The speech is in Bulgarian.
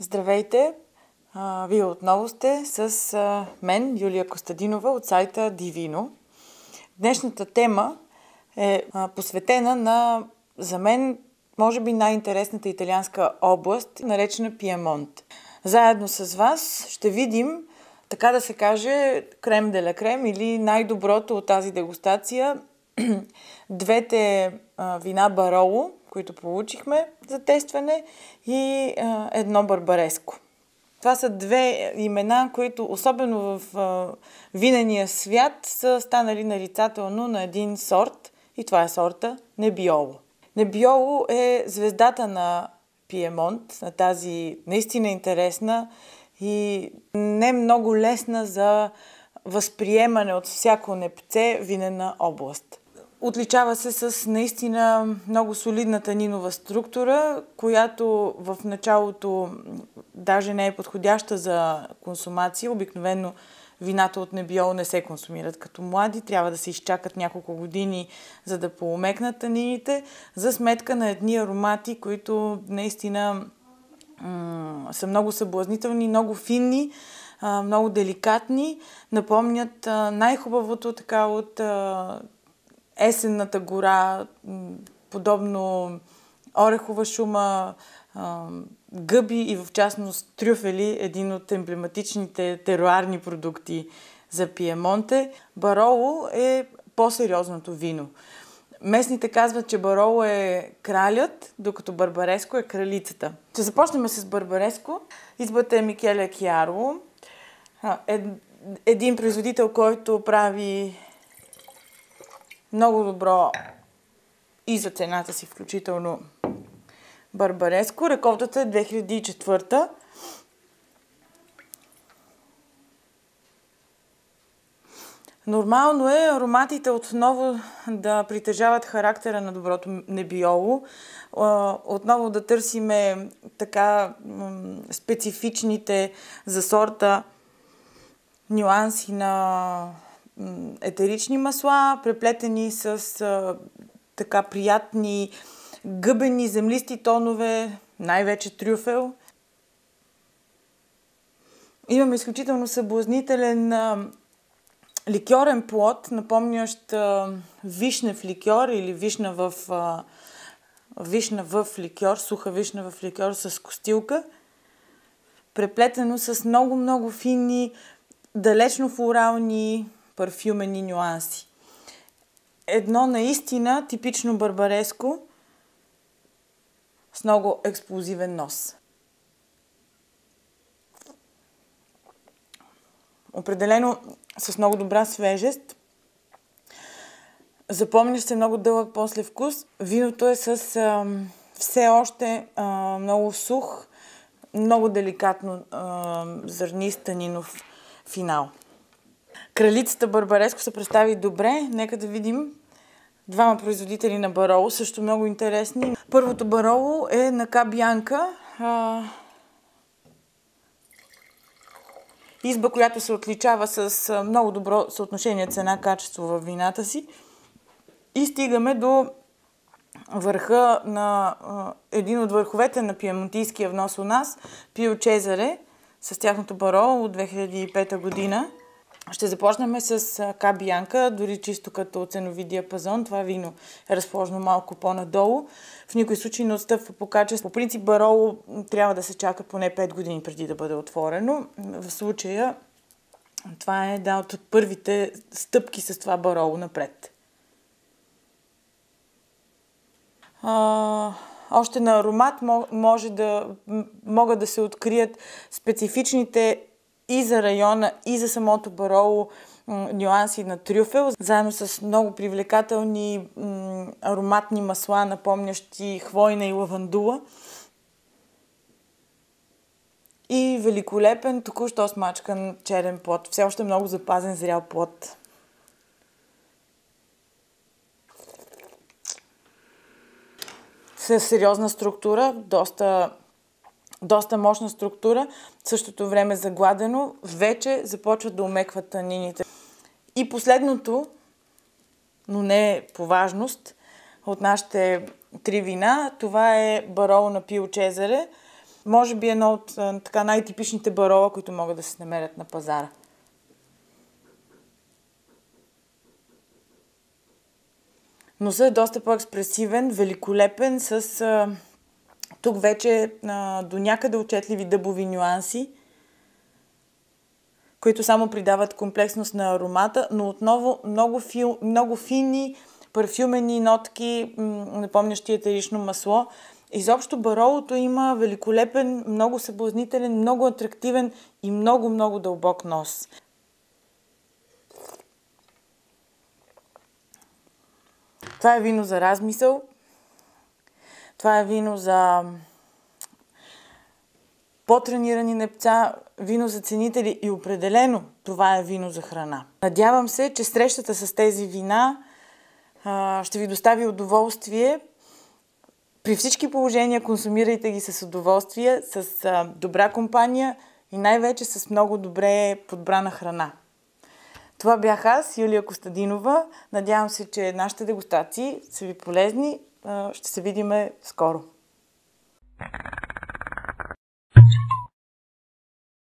Здравейте! Вие отново сте с мен, Юлия Костадинова от сайта Divino. Днешната тема е посветена на, за мен, може би най-интересната италианска област, наречена Пиемонт. Заедно с вас ще видим, така да се каже, крем де ла крем или най-доброто от тази дегустация. Двете вина Бароло, които получихме за тестване, и едно барбареско. Това са две имена, които особено в винения свят са станали нарицателно на един сорт, и това е сорта Небиоло. Небиоло е звездата на Пиемонт, на тази наистина интересна и не много лесна за възприемане от всяко непце винена област. Отличава се с наистина много солидна танинова структура, която в началото даже не е подходяща за консумация. Обикновено вината от Небиоло не се консумират като млади. Трябва да се изчакат няколко години, за да поумекнат танините, за сметка на едни аромати, които наистина са много съблазнителни, много финни, много деликатни. Напомнят най-хубавото така от есенната гора, подобно орехова шума, гъби и в частност трюфели, един от емблематичните теруарни продукти за Пиемонте. Бароло е по-сериозното вино. Местните казват, че Бароло е кралят, докато Барбареско е кралицата. Ще започнем с Барбареско. Избата е Микеле Киаро. Един производител, който прави много добро и за цената си, включително Барбареско. Реколтата е 2004. Нормално е ароматите отново да притежават характера на доброто Небиоло. Отново да търсиме така специфичните за сорта нюанси на етерични масла, преплетени с така приятни гъбени землисти тонове, най-вече трюфел. Имаме изключително съблазнителен ликьорен плод, напомнящ вишнев ликьор или вишна в ликьор, суха вишна в ликьор с костилка, преплетено с много финни, далечно флорални парфюмени нюанси. Едно наистина типично барбареско с много експлозивен нос. Определено с много добра свежест. Запомняш се много дълъг после вкус. Виното е с все още много сух, много деликатно зърнист танинов финал. Кралицата Барбареско се представи добре. Нека да видим двама производители на Бароло, също много интересни. Първото Бароло е на Ка Бянка. Изба, която се отличава с много добро съотношение цена-качество във вината си. И стигаме до върха на един от върховете на пиемонтийския внос у нас, Пио Чезаре, с тяхното Бароло от 2005 година. Ще започнем с Ка Бянка, дори чисто като ценови диапазон. Това вино е разположено малко по-надолу. В никой случай не отстъпва по качество. По принцип Бароло трябва да се чака поне 5 години преди да бъде отворено. В случая това е една от първите стъпки с това Бароло напред. Още на аромат могат да се открият специфичните и за района, и за самото Бароло нюанси на трюфел, заедно с много привлекателни ароматни масла, напомнящи хвойна и лавандула. И великолепен, току-що смачкан черен плод. Все още много запазен зрял плод. С сериозна структура, доста мощна структура, в същото време загладено, вече започват да омекват танините. И последното, но не по важност, от нашите три вина, това е Бароло на Пио Чезаре. може би едно от така най-типичните барола, които могат да се намерят на пазара. Носът е доста по-експресивен, великолепен, с тук вече до някъде отчетливи дъбови нюанси, които само придават комплексност на аромата, но отново много фини парфюмени нотки, напомнящи етерично масло. Изобщо баролото има великолепен, много съблазнителен, много атрактивен и много дълбок нос. Това е вино за размисъл. Това е вино за по-тренирани непца, вино за ценители и определено това е вино за храна. Надявам се, че срещата с тези вина ще ви достави удоволствие. При всички положения консумирайте ги с удоволствие, с добра компания и най-вече с много добре подбрана храна. Това бях аз, Юлия Костадинова. Надявам се, че нашите дегустации са ви полезни. Ще се видим скоро.